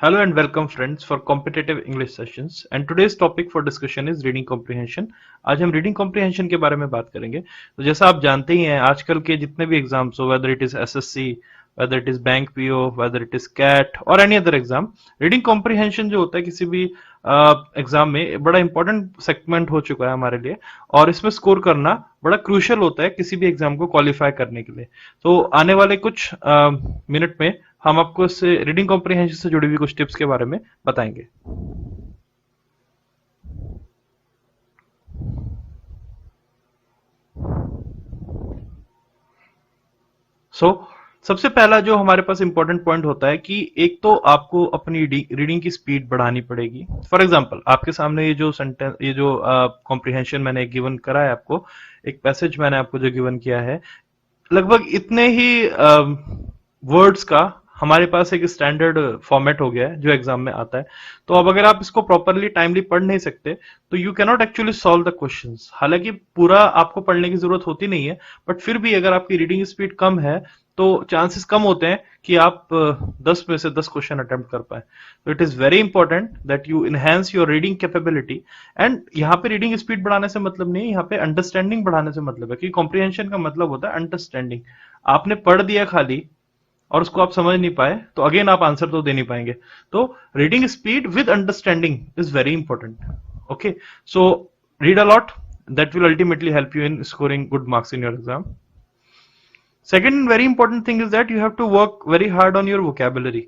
Hello and welcome friends for competitive English sessions and today's topic for discussion is reading comprehension। आज हम reading comprehension के बारे में बात करेंगे। तो जैसा आप जानते ही हैं आजकल के जितने भी एग्जाम्स हो whether it is SSC, whether it is bank PO, whether it is CAT और any other exam, reading comprehension जो होता है किसी भी एग्जाम में बड़ा इंपॉर्टेंट सेगमेंट हो चुका है हमारे लिए और इसमें स्कोर करना बड़ा क्रूशियल होता है किसी भी एग्जाम को क्वालिफाई करने के लिए। तो आने वाले कुछ मिनट में हम आपको इससे रीडिंग कॉम्प्रिहेंशन से जुड़ी हुई कुछ टिप्स के बारे में बताएंगे। सबसे पहला जो हमारे पास इंपॉर्टेंट पॉइंट होता है कि एक तो आपको अपनी रीडिंग की स्पीड बढ़ानी पड़ेगी। फॉर एग्जांपल आपके सामने ये जो सेंटेंस, ये जो कॉम्प्रिहेंशन मैंने गिवन करा है आपको, एक पैसेज मैंने आपको जो गिवन किया है, लगभग इतने ही वर्ड्स का हमारे पास एक स्टैंडर्ड फॉर्मेट हो गया है जो एग्जाम में आता है। तो अब अगर आप इसको प्रॉपरली टाइमली पढ़ नहीं सकते तो you cannot actually solve the questions. हालांकि पूरा आपको पढ़ने की जरूरत होती नहीं है, बट फिर भी अगर आपकी रीडिंग स्पीड कम है तो चांसेस कम होते हैं कि आप 10 में से 10 क्वेश्चन अटेम्प्ट कर पाए। तो it is very important that you enhance your reading capability. And यहाँ पे रीडिंग स्पीड बढ़ाने से मतलब नहीं, यहाँ पे अंडरस्टैंडिंग बढ़ाने से मतलब है कि कॉम्प्रिहेंशन का मतलब होता है अंडरस्टैंडिंग। आपने पढ़ दिया खाली और उसको आप समझ नहीं पाए तो अगेन आप आंसर तो दे नहीं पाएंगे। तो reading speed with understanding is very important. Okay, so read a lot, that will ultimately help you in scoring good marks in your exam. Second very important thing is that you have to work very hard on your vocabulary.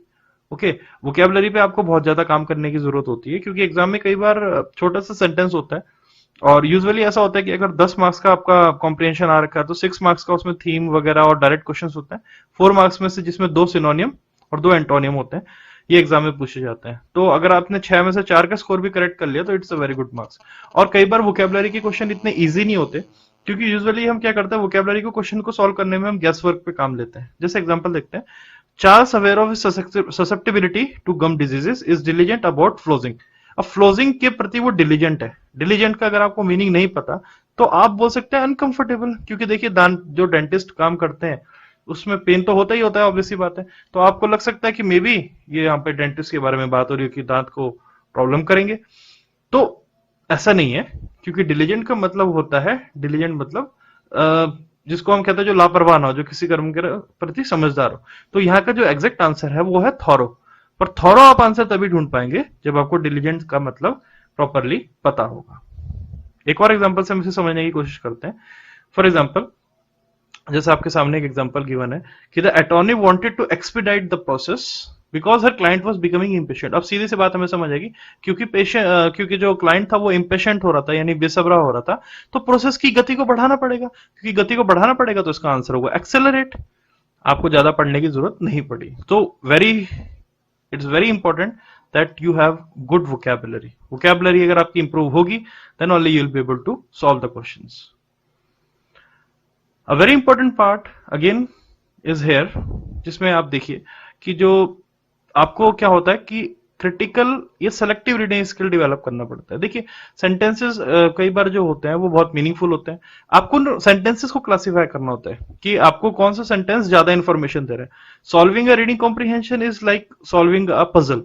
Okay, vocabulary पे आपको बहुत ज्यादा काम करने की जरूरत होती है क्योंकि एग्जाम में कई बार छोटा सा सेंटेंस होता है और यूजुअली ऐसा होता है कि अगर 10 मार्क्स का आपका कॉम्प्रिहेंशन आ रखा है तो 6 मार्क्स का उसमें थीम वगैरह और डायरेक्ट क्वेश्चंस होते हैं, 4 मार्क्स में से जिसमें 2 सिनोनियम और 2 एंटोनियम होते हैं, ये एग्जाम में पूछे जाते हैं। तो अगर आपने 6 में से 4 का स्कोर भी करेक्ट कर लिया तो it's a very good marks. और कई बार वोकेबलरी के क्वेश्चन इतने ईजी नहीं होते क्योंकि यूजुअली हम क्या करते हैं, वोकेबलरी को क्वेश्चन को सॉल्व करने में हम गैस वर्क पे काम लेते हैं। जैसे एग्जांपल देखते हैं, Charles aware of susceptibility to gum diseases is diligent about flossing. अब फ्लोजिंग के प्रति वो डिलीजेंट है। डिलीजेंट का अगर आपको मीनिंग नहीं पता तो आप बोल सकते हैं अनकंफर्टेबल, क्योंकि देखिए दांत जो डेंटिस्ट काम करते हैं उसमें पेन तो होता ही होता है, ऑब्वियसली बात है। तो आपको लग सकता है कि मे बी ये यहाँ पे डेंटिस्ट के बारे में बात हो रही है कि दांत को प्रॉब्लम करेंगे। तो ऐसा नहीं है, क्योंकि डिलीजेंट का मतलब होता है, डिलीजेंट मतलब जिसको हम कहते हैं जो लापरवाह ना हो, जो किसी कर्म के प्रति समझदार हो। तो यहाँ का जो एग्जैक्ट आंसर है वो है थॉरो। पर थॉरो आप आंसर तभी ढूंढ पाएंगे जब आपको डिलीजेंट का मतलब प्रॉपरली पता होगा। एक और एग्जांपल से हम इसे समझने की कोशिश करते हैं। फॉर एग्जांपल, जैसे आपके सामने एक एग्जांपल गिवन है कि the attorney wanted to expedite the process because her client was becoming impatient. अब सीधी सी बात हमें समझ आएगी, क्योंकि जो क्लाइंट था वो इम्पेशेंट हो रहा था, यानी बेसब्रा हो रहा था, तो प्रोसेस की गति को बढ़ाना पड़ेगा। क्योंकि गति को बढ़ाना पड़ेगा तो इसका आंसर होगा एक्सेलरेट। आपको ज्यादा पढ़ने की जरूरत नहीं पड़ी। तो it's very important that you have good vocabulary. Vocabulary अगर आपकी इंप्रूव होगी then only you will be able to solve the questions. A very important part again is here, जिसमें आप देखिए कि जो आपको क्या होता है कि क्रिटिकल या सेलेक्टिव रीडिंग स्किल डेवलप करना पड़ता है। देखिए सेंटेंसेस कई बार जो होते हैं वो बहुत मीनिंगफुल होते हैं। आपको सेंटेंसेस को क्लासिफाई करना होता है कि आपको कौन सा सेंटेंस ज्यादा इंफॉर्मेशन दे रहा है। Solving a reading comprehension is like solving a puzzle,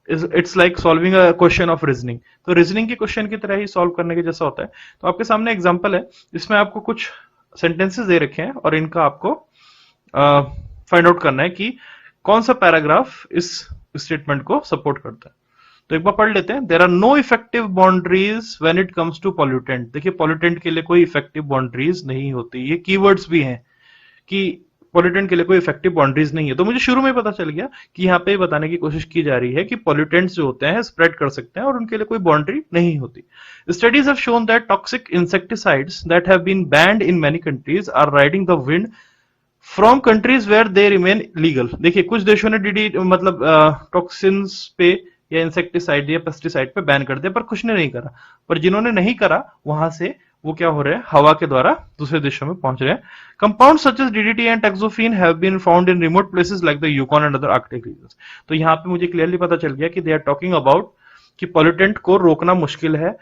it's like solving a question of reasoning. तो रीजनिंग के क्वेश्चन की तरह ही सॉल्व करने के जैसा होता है। तो आपके सामने एग्जाम्पल है, इसमें आपको कुछ सेंटेंसेस दे रखे हैं और इनका आपको फाइंड आउट करना है कि कौन सा पैराग्राफ इस स्टेटमेंट को सपोर्ट करता है। तो एक बार पढ़ लेते हैं। There are no effective boundaries when it comes to pollutant. देखिए पॉल्यूटेंट के लिए कोई इफेक्टिव बाउंड्रीज नहीं होती। ये कीवर्ड्स भी हैं कि पॉल्यूटेंट के लिए कोई इफेक्टिव बाउंड्रीज नहीं है। तो मुझे शुरू में पता चल गया कि यहाँ पे बताने की कोशिश की जा रही है कि पॉल्यूटेंट्स जो होते हैं स्प्रेड कर सकते हैं और उनके लिए कोई बाउंड्री नहीं होती। Studies have shown that toxic insecticides that have been banned in many countries are riding the wind from countries where they remain legal. देखिए कुछ देशों ने डीडी मतलब टॉक्सिन्स पे या इंसेक्टिसाइड या पेस्टिसाइड पे बैन कर दिया, पर कुछ ने नहीं करा। पर जिन्होंने नहीं करा वहां से वो क्या हो रहे हैं, हवा के द्वारा दूसरे देशों में पहुंच रहे हैं। Compound such as DDT and toxaphene have been found in remote places like the Yukon and other Arctic regions. तो यहाँ पे मुझे क्लियरली पता चल गया कि दे आर टॉकिंग अबाउट कि पॉल्यूटेंट को रोकना मुश्किल है,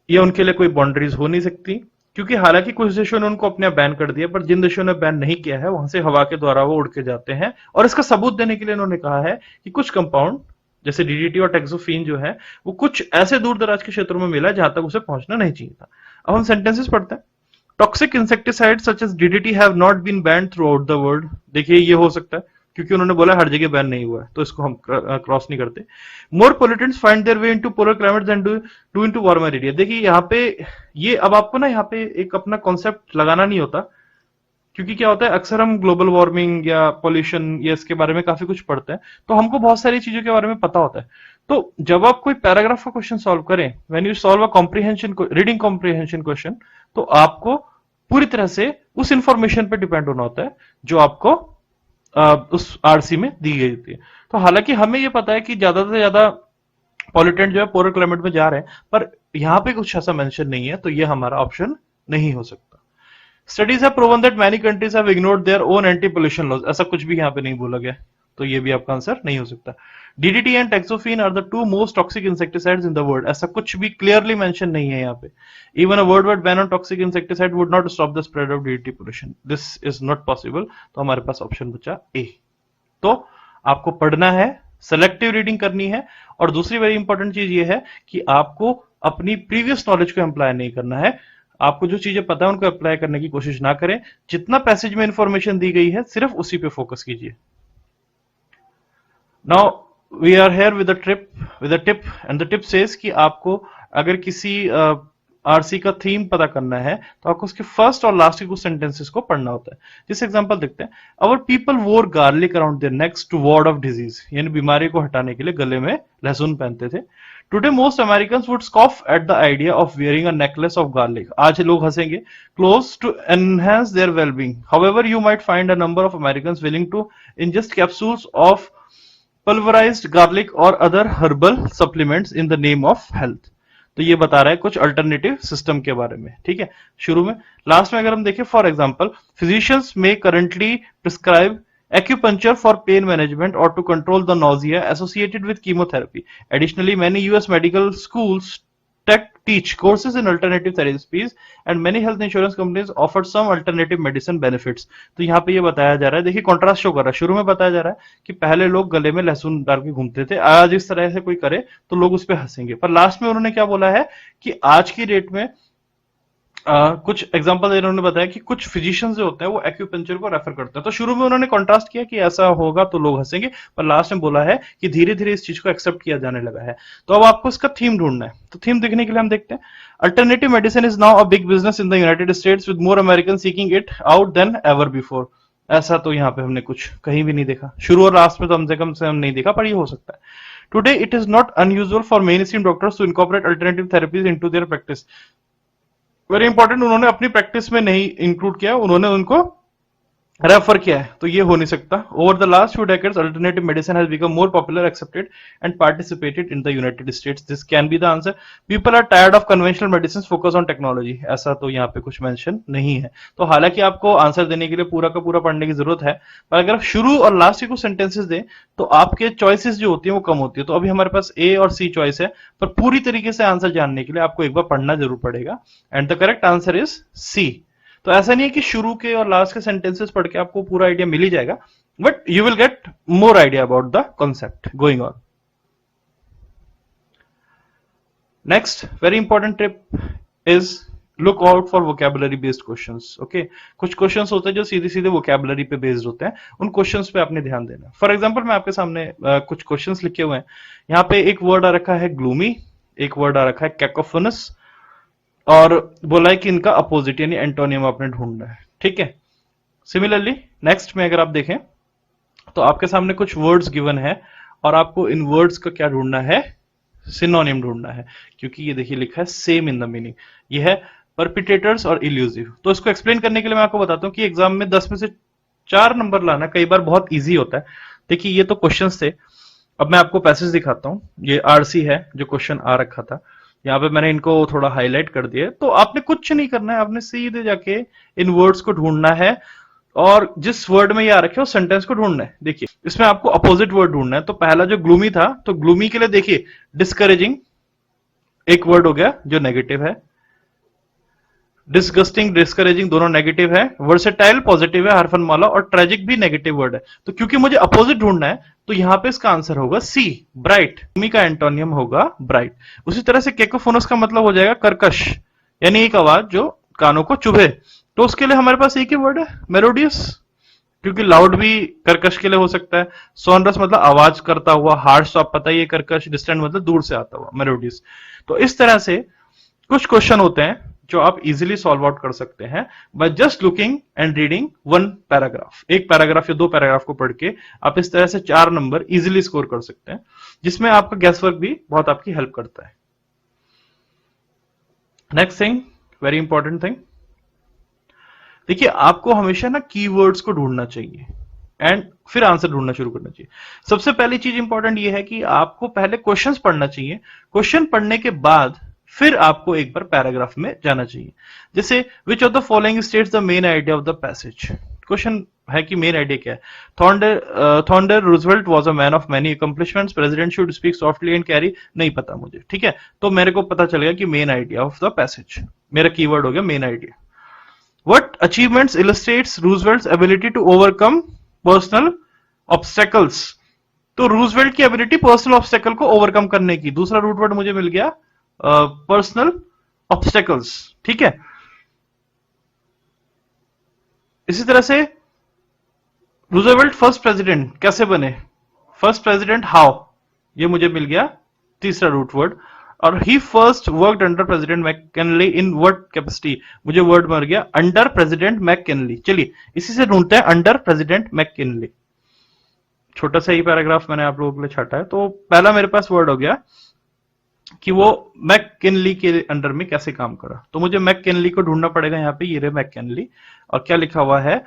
ये उनके लिए कोई बाउंड्रीज हो नहीं सकती। क्योंकि हालांकि कुछ देशों ने उनको अपने बैन कर दिया, पर जिन देशों ने बैन नहीं किया है वहां से हवा के द्वारा वो उड़ के जाते हैं। और इसका सबूत देने के लिए इन्होंने कहा है कि कुछ कंपाउंड जैसे डीडीटी और टेक्सोफीन जो है वो कुछ ऐसे दूर दराज के क्षेत्रों में मिला है जहां तक उसे पहुंचना नहीं चाहिए था। अब हम सेंटेंसेस पढ़ते हैं। Toxic insecticides such as DDT have not been banned throughout the world. देखिए ये हो सकता है क्योंकि उन्होंने बोला हर जगह बैन नहीं हुआ है, तो इसको हम क्रॉस नहीं करते। More pollutants find their way into polar climates and do into warmer area. देखिए यहाँ पे ये अब आपको ना यहाँ पे एक अपना कॉन्सेप्ट लगाना नहीं होता, क्योंकि क्या होता है अक्सर हम ग्लोबल वार्मिंग या पोल्यूशन या इसके बारे में काफी कुछ पढ़ते हैं, तो हमको बहुत सारी चीजों के बारे में पता होता है। तो जब आप कोई पैराग्राफ का क्वेश्चन सॉल्व करें, when you solve a comprehension reading comprehension question, तो आपको पूरी तरह से उस इंफॉर्मेशन पे डिपेंड होना होता है जो आपको उस आरसी में दी गई थी। तो हालांकि हमें ये पता है कि ज्यादा से ज्यादा पॉल्यूटेंट जो है पोलर क्लाइमेट में जा रहे हैं, पर यहाँ पे कुछ ऐसा मेंशन नहीं है, तो ये हमारा ऑप्शन नहीं हो सकता। Studies have proven that many countries have ignored their own anti pollution laws. ऐसा कुछ भी यहाँ पे नहीं बोला गया, तो ये भी आपका आंसर नहीं हो सकता। DDT and toxaphene are the two most toxic insecticides in the world. ऐसा कुछ भी क्लियरली मेंशन नहीं है यहाँ पे। Even a world wide ban on toxic insecticide would not stop the spread of DDT pollution. This is not possible. तो हमारे पास option बचा ए। तो आपको पढ़ना है, सेलेक्टिव रीडिंग करनी है, और दूसरी वेरी इंपॉर्टेंट चीज ये है कि आपको अपनी प्रीवियस नॉलेज को अप्लाई नहीं करना है। आपको जो चीजें पता है उनको अप्लाई करने की कोशिश ना करें। जितना पैसेज में इंफॉर्मेशन दी गई है सिर्फ उसी पे फोकस कीजिए। Now we are here with a tip and the tip says कि आपको अगर किसी आरसी का थीम पता करना है तो आपको उसके फर्स्ट और लास्ट के कुछ सेंटेंसेस को पढ़ना होता है। जिस एग्जांपल देखते हैं, our people wore garlic around their necks to ward off disease, यानी बीमारी को हटाने के लिए गले में लहसुन पहनते थे। Today most Americans would scoff at the idea of wearing a necklace of garlic. आज लोग हंसेंगे close to enhance their wellbeing. However you might find a number of Americans willing to ingest capsules of pulverized garlic or other herbal supplements in the name of health। तो ये बता रहा है कुछ alternative system के बारे में। ठीक है, शुरू में लास्ट में अगर हम देखें, फॉर एग्जांपल फिजिशियंस में currently prescribe acupuncture for pain management or to control the nausea associated with chemotherapy. Additionally, many US medical schools teach courses in alternative therapies and many health insurance companies offer some alternative medicine benefits। तो यहाँ पे ये बताया जा रहा है, देखिए contrast show कर रहा है। शुरू में बताया जा रहा है कि पहले लोग गले में लहसुन डाल के घूमते थे, आज इस तरह से कोई करे तो लोग उस पर हंसेंगे, पर लास्ट में उन्होंने क्या बोला है कि आज की डेट में कुछ एग्जांपल इन्होंने बताया कि कुछ फिजिशियंस जो होते हैं वो एक्यूपंक्चर को रेफर करते हैं। तो शुरू में उन्होंने कॉन्ट्रास्ट किया कि ऐसा होगा तो लोग हंसेंगे, पर लास्ट में बोला है कि धीरे धीरे इस चीज को एक्सेप्ट किया जाने लगा है। तो अब आपको इसका थीम ढूंढना है, तो थीम देखने के लिए हम देखते हैं, alternative medicine is now a big business in the United states with more American seeking it out then ever before. ऐसा तो यहाँ पे हमने कुछ कहीं भी नहीं देखा, शुरू और लास्ट में तो कम से हम नहीं देखा, पर ये हो सकता है। Today it is not unusual for mainstream doctors to incorporate alternative therapies into their practice. Very important, उन्होंने अपनी प्रैक्टिस में नहीं इंक्लूड किया, उन्होंने उनको रेफर किया है, तो ये हो नहीं सकता। Over the last few decades alternative medicine has become more popular, accepted and participated in the United States. This can be the answer. People are tired of conventional medicine, focus on technology. ऐसा तो यहाँ पे कुछ mention नहीं है। तो हालांकि आपको आंसर देने के लिए पूरा का पूरा पढ़ने की जरूरत है, पर अगर आप शुरू और लास्ट के कुछ सेंटेंसेस दें तो आपके चॉइसेस जो होती है वो कम होती है। तो अभी हमारे पास ए और सी चॉइस है, पर पूरी तरीके से आंसर जानने के लिए आपको एक बार पढ़ना जरूर पड़ेगा, and the correct answer is C. तो ऐसा नहीं है कि शुरू के और लास्ट के सेंटेंसेस पढ़ के आपको पूरा आइडिया मिल ही जाएगा, but you will get more idea about the concept going on. Next very important tip is look out for vocabulary based questions. Okay, कुछ क्वेश्चंस होते हैं जो सीधे सीधे वोकैबुलरी पे बेस्ड होते हैं, उन क्वेश्चंस पे आपने ध्यान देना। फॉर एग्जांपल मैं आपके सामने कुछ क्वेश्चंस लिखे हुए हैं। यहाँ पे एक वर्ड आ रखा है ग्लूमी, एक वर्ड आ रखा है कैकोफोनस, और बोला है कि इनका अपोजिट यानी एंटोनियम आपने ढूंढना है। ठीक है, सिमिलरली नेक्स्ट में अगर आप देखें तो आपके सामने कुछ वर्ड्स गिवन है और आपको इन वर्ड्स का क्या ढूंढना है, सिनोनिम ढूंढना है, क्योंकि ये देखिए लिखा है सेम इन द मीनिंग। ये है परपिटेटर्स और इल्यूसिव। तो इसको एक्सप्लेन करने के लिए मैं आपको बताता हूं कि एग्जाम में 10 में से 4 नंबर लाना कई बार बहुत ईजी होता है। देखिए ये तो क्वेश्चंस थे, अब मैं आपको पैसेज दिखाता हूं। ये आरसी है जो क्वेश्चन आ रखा था, यहाँ पे मैंने इनको थोड़ा हाईलाइट कर दिया। तो आपने कुछ नहीं करना है, आपने सीधे जाके इन वर्ड्स को ढूंढना है और जिस वर्ड में ये आ रखे हो सेंटेंस को ढूंढना है। देखिए इसमें आपको अपोजिट वर्ड ढूंढना है। तो पहला जो ग्लूमी था, तो ग्लूमी के लिए देखिए डिस्करेजिंग एक वर्ड हो गया जो नेगेटिव है। डिस्गस्टिंग, डिस्करेजिंग दोनों नेगेटिव है, वर्सेटाइल पॉजिटिव है, हरफनमाला, और ट्रेजिक भी नेगेटिव वर्ड है। तो क्योंकि मुझे अपोजिट ढूंढना है तो यहां पे इसका आंसर होगा सी, ब्राइट। मी का एंटोनियम होगा ब्राइट। उसी तरह से केकोफोनस का मतलब हो जाएगा कर्कश, यानी एक आवाज जो कानों को चुभे। तो उसके लिए हमारे पास एक ही वर्ड है, मेलोडियस, क्योंकि लाउड भी कर्कश के लिए हो सकता है। सोनरस मतलब आवाज करता हुआ, हार्श तो आप पता ही है, कर्कश, डिस्टेंट मतलब दूर से आता हुआ, मेलोडियस। तो इस तरह से कुछ क्वेश्चन होते हैं जो आप इजीली सॉल्व आउट कर सकते हैं by just looking and reading one paragraph. एक पैराग्राफ या दो पैराग्राफ को पढ़ के आप इस तरह से 4 नंबर इजीली स्कोर कर सकते हैं, जिसमें आपका गैस वर्क भी बहुत आपकी हेल्प करता है। Next thing, very important thing, देखिए आपको हमेशा ना कीवर्ड्स को ढूंढना चाहिए एंड फिर आंसर ढूंढना शुरू करना चाहिए। सबसे पहली चीज इंपॉर्टेंट ये है कि आपको पहले क्वेश्चंस पढ़ना चाहिए। क्वेश्चन पढ़ने के बाद फिर आपको एक बार पैराग्राफ में जाना चाहिए। जैसे which of the following states the main idea of the passage. Question है कि मेन आइडिया क्या है। Theodore Roosevelt was a man of many accomplishments, president should speak softly and carry, नहीं पता मुझे, ठीक है। तो मेरे को पता चल गया कि main idea of the passage, मेरा कीवर्ड हो गया main idea. What achievements illustrates Roosevelt's ability to overcome personal obstacles? तो रूजवेल्ट की एबिलिटी पर्सनल ऑब्स्टेकल को ओवरकम करने की। दूसरा रूट वर्ड मुझे मिल गया पर्सनल ऑब्स्टेकल्स, ठीक है। इसी तरह से रूजवेल्ट फर्स्ट प्रेसिडेंट कैसे बने, फर्स्ट प्रेसिडेंट हाउ, ये मुझे मिल गया तीसरा रूट वर्ड। और he first worked under President McKinley in what capacity, मुझे वर्ड मिल गया अंडर प्रेसिडेंट मैककिनली। चलिए इसी से ढूंढते हैं अंडर प्रेसिडेंट मैककिनली। छोटा सा ही पैराग्राफ मैंने आप लोगों के लिए छाटा है। तो पहला मेरे पास वर्ड हो गया कि वो मैककिनली के अंडर में कैसे काम करा। तो मुझे मैककिनली को ढूंढना पड़ेगा, यहाँ पे ये रहे मैककिनली, और क्या लिखा हुआ है,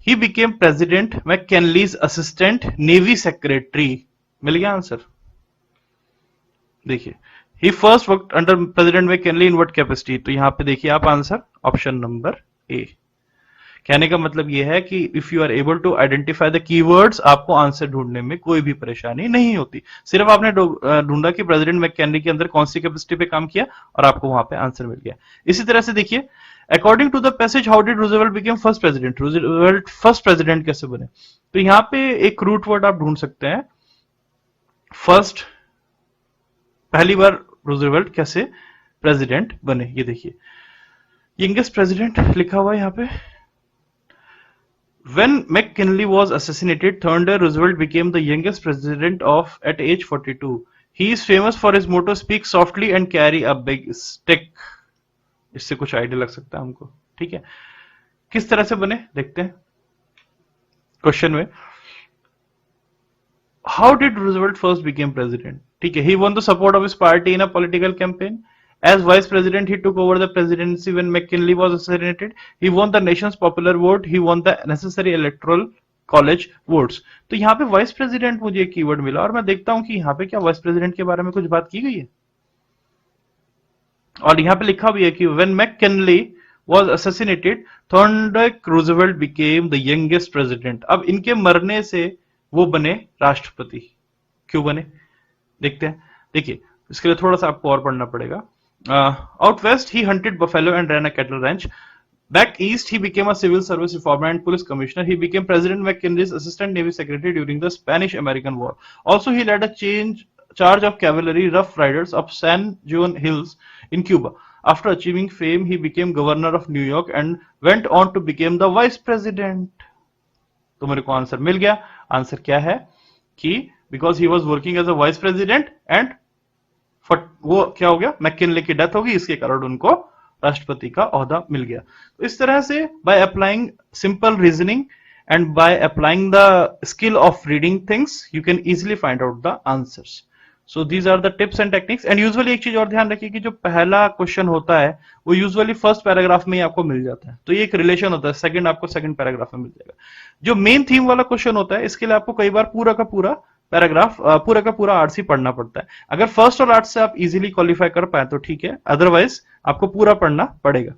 he became President McKinley's assistant navy secretary, मिल गया आंसर। देखिए he first worked under President McKinley in what capacity, तो यहां पे देखिए आप आंसर ऑप्शन नंबर ए। कहने का मतलब यह है कि if you are able to identify the keywords, आपको आंसर ढूंढने में कोई भी परेशानी नहीं होती। सिर्फ आपने ढूंढा कि प्रेसिडेंट मैककिनली के अंदर कौन सी कैपेसिटी पे काम किया और आपको वहां पे आंसर मिल गया। इसी तरह से देखिए according to the passage how did Roosevelt became first president, Roosevelt first president कैसे बने। तो यहां पे एक रूट वर्ड आप ढूंढ सकते हैं, फर्स्ट, पहली बार रूजवेल्ट कैसे प्रेसिडेंट बने। ये देखिए यंगेस्ट प्रेसिडेंट लिखा हुआ है यहाँ पे। When McKinley was assassinated, Theodore Roosevelt became the youngest president of at age 42. He is famous for his motto "Speak softly and carry a big stick." इससे कुछ आइडिया लग सकता है हमको, ठीक है। किस तरह से बने देखते हैं क्वेश्चन में। How did Roosevelt first became president? ठीक है, he won the support of his party in a political campaign. As vice president, he took over the presidency when McKinley was assassinated. He won the nation's popular vote. He won the necessary electoral college votes. तो यहाँ पे vice president मुझे एक keyword मिला और मैं देखता हूं कि यहाँ पे क्या वाइस प्रेसिडेंट के बारे में कुछ बात की गई है। और यहाँ पे लिखा भी है कि when McKinley was assassinated, Theodore Roosevelt became the youngest president. अब इनके मरने से वो बने राष्ट्रपति। क्यों बने देखते हैं। देखिए इसके लिए थोड़ा सा आपको और पढ़ना पड़ेगा। Out west, he hunted buffalo and ran a cattle ranch. Back east, he became a civil service reformer and police commissioner. He became President McKinley's assistant navy secretary during the Spanish-American War. Also, he led a charge of cavalry rough riders up San Juan Hills in Cuba. After achieving fame, he became governor of New York and went on to become the vice president. तो मेरे को answer मिल गया। Answer क्या है कि because he was working as a vice president and वो क्या हो गया, मैककिनले की डेथ होगी, इसके कारण उनको राष्ट्रपति का ओहदा मिल गया। तो इस तरह से by applying simple reasoning and by applying the skill of reading things you can easily find out the answers. So these are the tips and techniques. And usually एक चीज और ध्यान रखिए कि जो पहला क्वेश्चन होता है वो यूजुअली फर्स्ट पैराग्राफ में ही आपको मिल जाता है, तो ये एक रिलेशन होता है, सेकंड आपको सेकंड पैराग्राफ में मिल जाएगा। जो मेन थीम वाला क्वेश्चन होता है इसके लिए आपको कई बार पूरा का पूरा पैराग्राफ पूरा का पूरा आर्ट्स ही पढ़ना पड़ता है। अगर फर्स्ट और आर्ट्स से आप इजीली क्वालिफाई कर पाए तो ठीक है, अदरवाइज आपको पूरा पढ़ना पड़ेगा।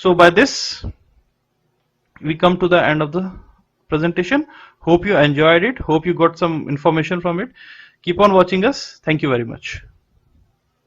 So by this we come to the end of the presentation. Hope you enjoyed it. Hope you got some information from it. Keep on watching us. Thank you very much.